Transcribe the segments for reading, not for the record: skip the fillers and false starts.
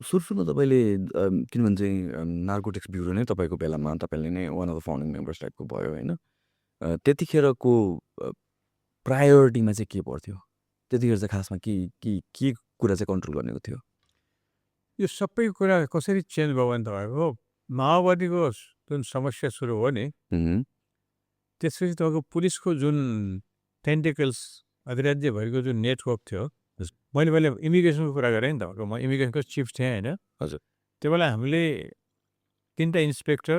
सुरु-सुरुमा तपाईँले किनभने चाहिँ नार्कोटिक्स ब्युरो नै तपाईँको बेलामा तपाईँले नै one of the founding members टाइपको भयो होइन? त्यतिखेरको प्रायोरिटीमा चाहिँ के पर्थ्यो? त्यतिखेर चाहिँ खासमा के कुरा चाहिँ कन्ट्रोल गर्नेको थियो? यो सबै कुरा कसरी चेन्ज भयो भने तपाईँको माओवादीको जुन समस्या सुरु हो नि, त्यसपछि तपाईँको पुलिसको जुन टेन्टिकल्स अधिराज्यभरिको जुन नेटवर्क थियो, मैले मैले इमिग्रेसनको कुरा गरेँ नि तपाईँको, म इमिग्रेसनको चिफ थिएँ होइन। हजुर। त्यो बेला हामीले 3टा इन्सपेक्टर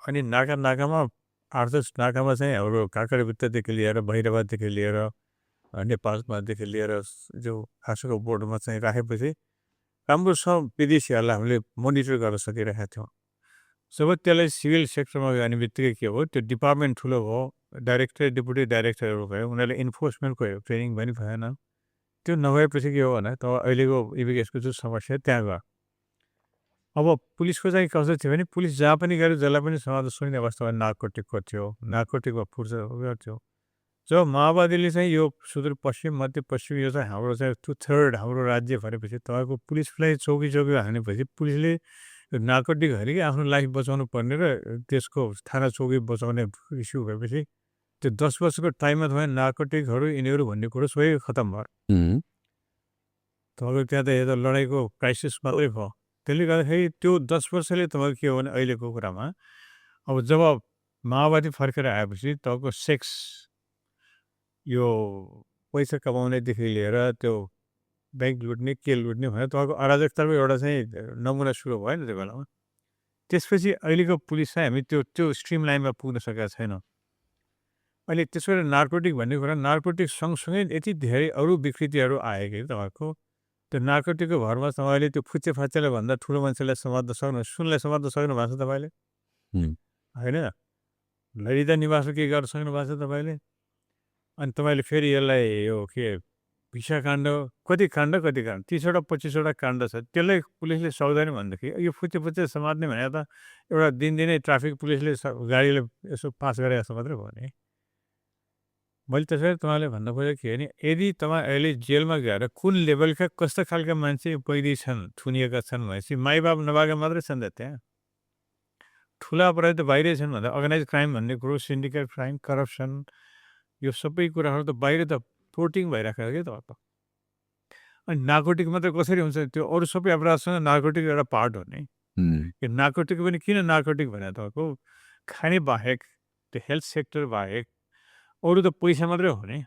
अनि नाकामा 8-10 नाकामा चाहिँ हाम्रो काँक्रेबित्तादेखि लिएर भैरवादेखि लिएर नेपालमादेखि लिएर जो खासको बोर्डरमा चाहिँ राखेपछि राम्रोसँग विदेशीहरूलाई हामीले मोनिटर गर्न सकिरहेका थियौँ। जब त्यसलाई सिभिल सेक्टरमा जाने बित्तिकै के हो, त्यो डिपार्टमेन्ट ठुलो भयो, डाइरेक्टर डेपुटी डाइरेक्टरहरू भयो, उनीहरूले इन्फोर्समेन्टको ट्रेनिङ पनि भएन। त्यो नभएपछि के हो भने त अहिलेको इमिग्रेसनको जुन समस्या त्यहाँ गयो। अब पुलिसको चाहिँ कस्तो थियो भने पुलिस जहाँ पनि गएर जसलाई पनि समाज सुन्ने अवस्थामा नार्कोटिकको थियो, नार्कोटिकमा फुर्छ गर्थ्यो। जब माओवादीले चाहिँ यो सुदूरपश्चिम मध्यपश्चिम यो चाहिँ हाम्रो चाहिँ 2/3 हाम्रो राज्य भनेपछि तपाईँको पुलिसलाई चौकी हानेपछि पुलिसले नार्कोटिक हरिकै आफ्नो लाइफ बचाउनु पर्ने र त्यसको थाना चौकी बचाउने इस्यु भएपछि त्यो 10 वर्षको टाइममा तपाईँ नार्कोटिकहरू यिनीहरू भन्ने कुरो सबै खतम भयो। तपाईँको त्यहाँ त यो त लडाइँको क्राइसिस मात्रै भयो। त्यसले गर्दाखेरि त्यो 10 वर्षले तपाईँको के हो भने अहिलेको कुरामा अब जब माओवादी फर्केर आएपछि तपाईँको सेक्स यो पैसा कमाउनेदेखि लिएर त्यो ब्याङ्क लुट्ने के लुट्ने भनेर तपाईँको अराजकताको एउटा चाहिँ नमुना सुरु भयो नि त्यो बेलामा। त्यसपछि अहिलेको पुलिस चाहिँ हामी त्यो त्यो स्ट्रिम लाइनमा पुग्न सकेका छैनौँ। अहिले त्यसो गरी नार्कोटिक भन्ने कुरा नार्कोटिक सँगसँगै यति धेरै अरू विकृतिहरू आयो कि तपाईँको त्यो नार्कोटिकको भरमा तपाईँले त्यो फुच्चे फाच्चेलाई भन्दा ठुलो मान्छेलाई समात्न सक्नु सुनलाई समात्न सक्नु भएको छ तपाईँले होइन, ललिता निवासको के गर्न सक्नु भएको छ तपाईँले। अनि तपाईँले फेरि यसलाई यो के भिसाकाण्ड कति काण्ड 30वटा 25वटा काण्ड छ, त्यसलाई पुलिसले सक्दैन भनेदेखि यो फुच्चे फुच्चे समात्ने भने त एउटा दिनदिनै ट्राफिक पुलिसले गाडीले यसो पास गरे जस्तो मात्रै भयो नि। मैले त्यसरी तपाईँले भन्नु खोजेको के भने यदि तपाईँ अहिले जेलमा गएर कुन लेभलका कस्तो खालका मान्छे कैदी छन् थुनिएका छन् भनेपछि माइबाप नभएका मात्रै छन् त त्यहाँ। ठुला अपराध त बाहिरै छन् भन्दा अर्गनाइज क्राइम भन्ने कुरो, सिन्डिकेट क्राइम, करप्सन यो सबै कुराहरू त बाहिर त फ्लोटिङ भइरहेको क्या त। अनि नार्कोटिक मात्रै कसरी हुन्छ, त्यो अरू सबै अपराधसँग नार्कोटिक एउटा पार्ट हो नि। यो नार्कोटिक पनि किन नार्कोटिक भने तपाईँको खाने बाहेक त्यो हेल्थ सेक्टर बाहेक अरू त पैसा मात्रै हो नि।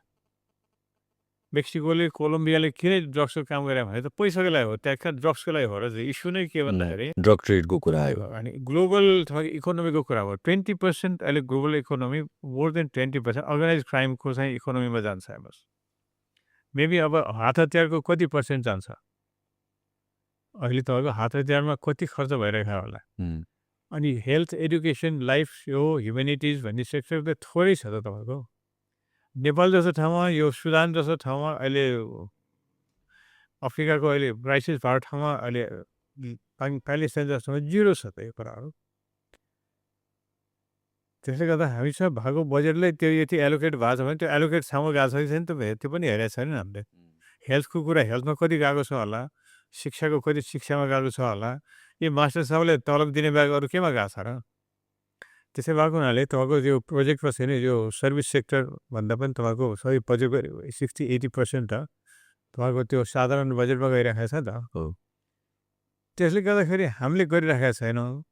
मेक्सिकोले कोलम्बियाले किन ड्रग्सको काम गरे भने त पैसाको लागि हो, त्यहाँ ड्रग्सको लागि हो र इस्यु नै के भन्दाखेरि ड्रग ट्रेडको कुरा आयो अनि ग्लोबल तपाईँको इकोनोमीको कुरा हो। 20% अहिले global economy more than 20% organize क्राइमको चाहिँ इकोनोमीमा जान्छ हेर्नुहोस्। मेबी अब हात हतियारको कति पर्सेन्ट जान्छ अहिले तपाईँको हात हतियारमा कति खर्च भइरहेको होला। अनि हेल्थ एडुकेसन लाइफ यो ह्युमेनिटिज भन्ने सेक्टर त थोरै छ त तपाईँको। नेपाल जस्तो ठाउँमा यो सुदान जस्तो ठाउँमा अहिले अफ्रिकाको अहिले क्राइसिस भएको ठाउँमा अहिले प्यालेस्टाइन जस्तोमा 0 छ त यो कुराहरू। त्यसले गर्दा हामीसँग भएको बजेटलाई त्यो यति एलोकेट भएको छ भने त्यो एलोकेट ठाउँमा गएको छ कि छैन त्यो पनि हेरेको छैन हामीले। हेल्थको कुरा हेल्थमा कति गएको छ होला, शिक्षाको कति शिक्षामा गएको छ होला, यो मास्टर साहबले तलब दिने बाहेक अरू केमा गएको छ र। त्यसै भएको हुनाले तपाईँको यो प्रोजेक्टमा छैन यो सर्भिस सेक्टर भन्दा पनि तपाईँको सबै बजेटको 60-80% त तपाईँको त्यो साधारण बजेटमा गइरहेको छ त। त्यसले गर्दाखेरि हामीले गरिरहेका छैनौँ।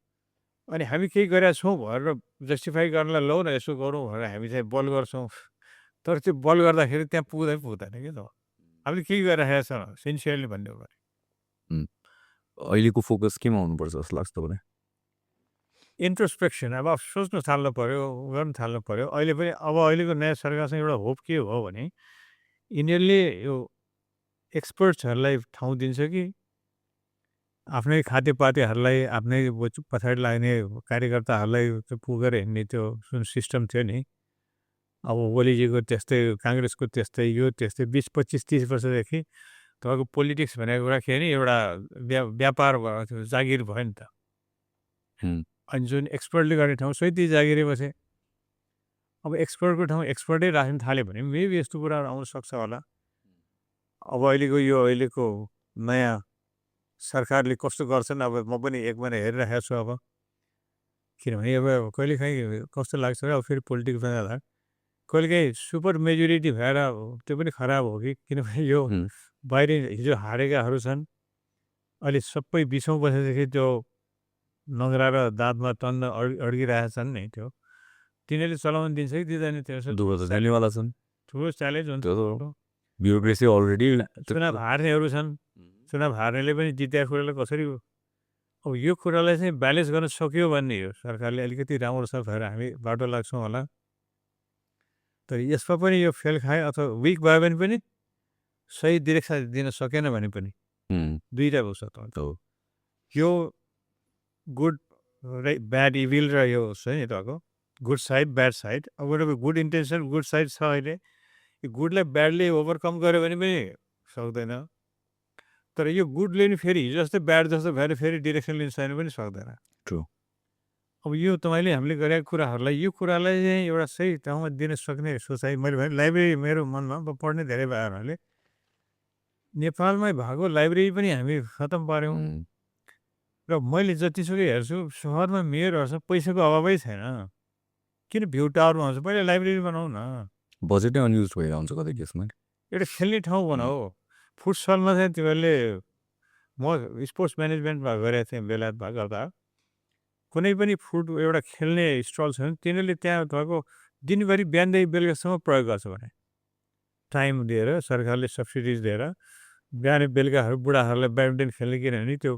अनि हामी केही गरेका छौँ भनेर जस्टिफाई गर्नलाई लौ न यसो गरौँ भनेर हामी चाहिँ बल गर्छौँ, तर त्यो बल गर्दाखेरि त्यहाँ पुग्दैन कि त। हामीले केही गरिरहेका छौँ सिन्सियरली भन्ने हो भने अहिलेको फोकस केमा हुनुपर्छ जस्तो लाग्छ तपाईँलाई? इन्ट्रोस्पेक्सन। अब सोच्नु थाल्नु पऱ्यो, गर्नु थाल्नु पऱ्यो। अहिले पनि अब अहिलेको नयाँ सरकारसँग एउटा होप के हो भने यिनीहरूले यो एक्सपर्ट्सहरूलाई ठाउँ दिन्छ कि आफ्नै खातेपातेहरूलाई आफ्नै पछाडि लाग्ने कार्यकर्ताहरूलाई पुगेर हिँड्ने त्यो जुन सिस्टम थियो नि, अब ओलीजीको त्यस्तै, काङ्ग्रेसको त्यस्तै, यो त्यस्तै 20-25-30 वर्षदेखि तपाईँको पोलिटिक्स भनेको कुरा के नि एउटा व्यापार भयो, त्यो जागिर भयो नि त। अनि जुन एक्सपर्टले गर्ने ठाउँ सबै जागिरै बसे। अब एक्सपर्टको ठाउँ एक्सपर्टै राख्न थाल्यो भने मेबी यस्तो कुराहरू आउन सक्छ होला। अब अहिलेको नयाँ सरकारले कस्तो गर्छन् अब म पनि एक महिना हेरिरहेको छु अब किनभने अब कहिलेकाहीँ कस्तो लाग्छ र अब फेरि पोलिटिक्समा जाँदा कहिलेकाहीँ सुपर मेजोरिटी भएर त्यो पनि खराब हो कि किनभने यो हुँ, बाहिर हिजो हारेकाहरू छन् अहिले सबै बिचौँ बसेदेखि त्यो नगरा र दाँतमा टन्न अड्किरहेछन् नि त्यो तिनीहरूले चलाउन दिन्छ कि दिँदैन त्यो दुःख त दिनेवाला छन्। ठुलो च्यालेन्ज हुन्छ त्यो त ब्युरोक्रेसी अलरेडी चुनाव हार्नेहरू छन् चुनाव हार्नेले पनि जितेको कुरालाई कसरी अब यो कुरालाई चाहिँ ब्यालेन्स गर्न सकियो भन्ने हो सरकारले अलिकति राम्रो छ भएर हामी बाटो लाग्छौँ होला तर यसमा पनि यो फेल खायो अथवा विक भयो भने पनि सही डिरेक्सन दिन सकेन भने पनि दुईवटा हुन्छ त हो। यो गुड ब्याड इभिल र यो छ नि तपाईँको गुड साइड ब्याड साइड अब गुड इन्टेन्सन गुड साइड छ अहिले यो गुडलाई ब्याडले ओभरकम गर्यो भने पनि सक्दैन तर यो गुडले नि फेरि हिजो जस्तै ब्याड जस्तो भएर फेरि डिरेक्सन लिन सक्यो पनि सक्दैन True. अब यो तपाईँले हामीले गरेका कुराहरूलाई यो कुरालाई चाहिँ एउटा सही ठाउँमा दिन सक्ने सोचाइ मैले भने लाइब्रेरी मेरो मनमा पढ्ने धेरै भयो हुनाले नेपालमै भएको लाइब्रेरी पनि हामी खतम पाऱ्यौँ र मैले जतिसुकै हेर्छु सहरमा मेयरहरूसँग पैसाको अभावै छैन किन भ्यू टावरमा हुन्छ पहिला लाइब्रेरी बनाऊ न बजेटै अनयुज भइरहेको हुन्छ कतै केसमा। एउटा खेल्ने ठाउँ बनाऊ फुटसलमा चाहिँ तिमीहरूले म स्पोर्ट्स म्यानेजमेन्टमा गरेको थिएँ बेलायतमा गर्दा कुनै पनि फुट एउटा खेल्ने स्टल छ भने तिनीहरूले त्यहाँ भएको दिनभरि बिहानदेखि बेलुकासम्म प्रयोग गर्छ भने टाइम दिएर सरकारले सब्सिडिज दिएर बिहान बेलुकाहरू बुढाहरूलाई ब्याडमिन्टन खेल्ने किनभने त्यो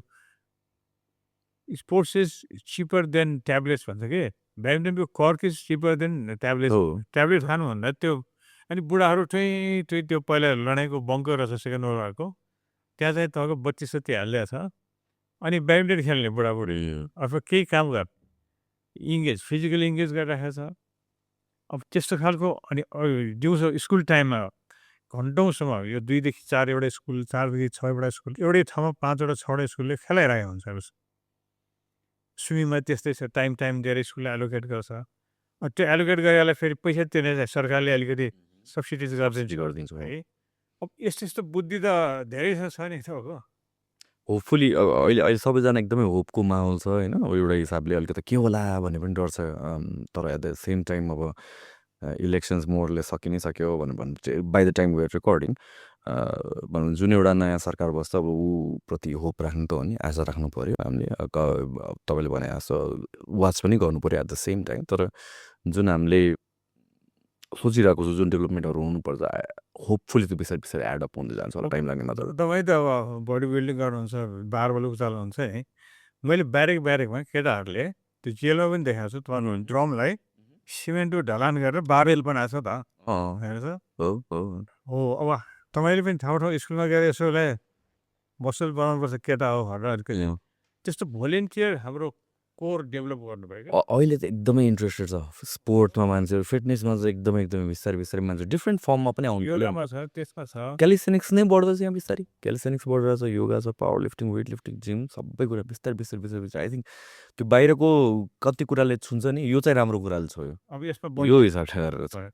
sports is cheaper then tablets भन्छ कि ब्याडमिन्टनको कर्क इज चिपर देन ट्याब्लेट्स हो। ट्याब्लेट खानुभन्दा त्यो अनि बुढाहरू त्यो पहिला लडाइँको बङ्कर रहेछ सेकेन्ड वर्ल्ड वारको त्यहाँ चाहिँ तपाईँको बत्ती सत्ती हालिदिएको छ अनि ब्याडमिन्टन खेल्ने बुढाबुढी अथवा केही काम गर इङ्गेज फिजिकल इङ्गेज गरिराखेको छ अब त्यस्तो खालको अनि दिउँसो स्कुल टाइममा घन्टौँसम्म यो 2 देखि 4 एउटा स्कुल 4 देखि 6 एउटा स्कुल एउटै ठाउँमा 5 वटा 6 वटा स्कुलले खेलाइरहेको हुन्छ अब स्विमिङमा त्यस्तै छ टाइम दिएर स्कुलले एलोकेट गर्छ त्यो एलोकेट गरेर फेरि पैसा तिर्ने चाहिँ सरकारले अलिकति सब्सिडिज गरिदिन्छ है अब यस्तो यस्तो बुद्धि त धेरै छ नि त हो होपफुली अहिले अहिले सबैजना एकदमै होपको माहौल छ होइन अब एउटा हिसाबले अलिकति के होला भन्ने पनि डर छ तर एट द सेम टाइम अब इलेक्सन्स मोरले सकि नै सक्यो भने by the time where recording भनौँ जुन एउटा नयाँ सरकार बस्छ अब ऊप्रति होप राख्नु त हो नि आशा राख्नु पऱ्यो हामीले तपाईँले भने जस्तो वाच पनि गर्नु पऱ्यो एट द सेम टाइम तर जुन हामीले सोचिरहेको छु जुन डेभलपमेन्टहरू हुनुपर्छ होपफुली त्यो बिस्तारै बिस्तारै एडअप हुँदै जान्छ होला टाइम लाग्ने मात्र तपाईँ त अब बडी बिल्डिङ गर्नुहुन्छ बारबल उचाल्नुहुन्छ है मैले ब्यारेकमा केटाहरूले त्यो जेलमा पनि देखाएको छु तपाईँको ड्रमलाई सिमेन्टको ढलान गरेर बारबेल बनाएको छ त हेर्छ हो अब तपाईँले पनि ठाउँ ठाउँ स्कुलमा गएर यसोलाई बसुल बनाउनुपर्छ केटा हो भनेर त्यस्तो भोलिन्टियर हाम्रो कोर डेभलप गर्नुभयो क्या अहिले त एकदमै इन्ट्रेस्टेड छ स्पोर्टमा मान्छेहरू फिटनेसमा चाहिँ एकदमै बिस्तारै बिस्तारै मान्छे डिफ्रेन्ट फर्ममा पनि आउनु योगामा छ त्यसमा छ क्यालिसेनिक्स नै बढ्दैछ यहाँ बिस्तारै क्यालिसेनिक्स बढिरहेको छ योगा छ power lifting weight lifting gym सबै कुरा बिस्तारै बिस्तारै आई थिङ्क त्यो बाहिरको कति कुराले छुन्छ नि यो चाहिँ राम्रो कुराले छोयो अब यसमा यो हिसाब ठेगारेर छ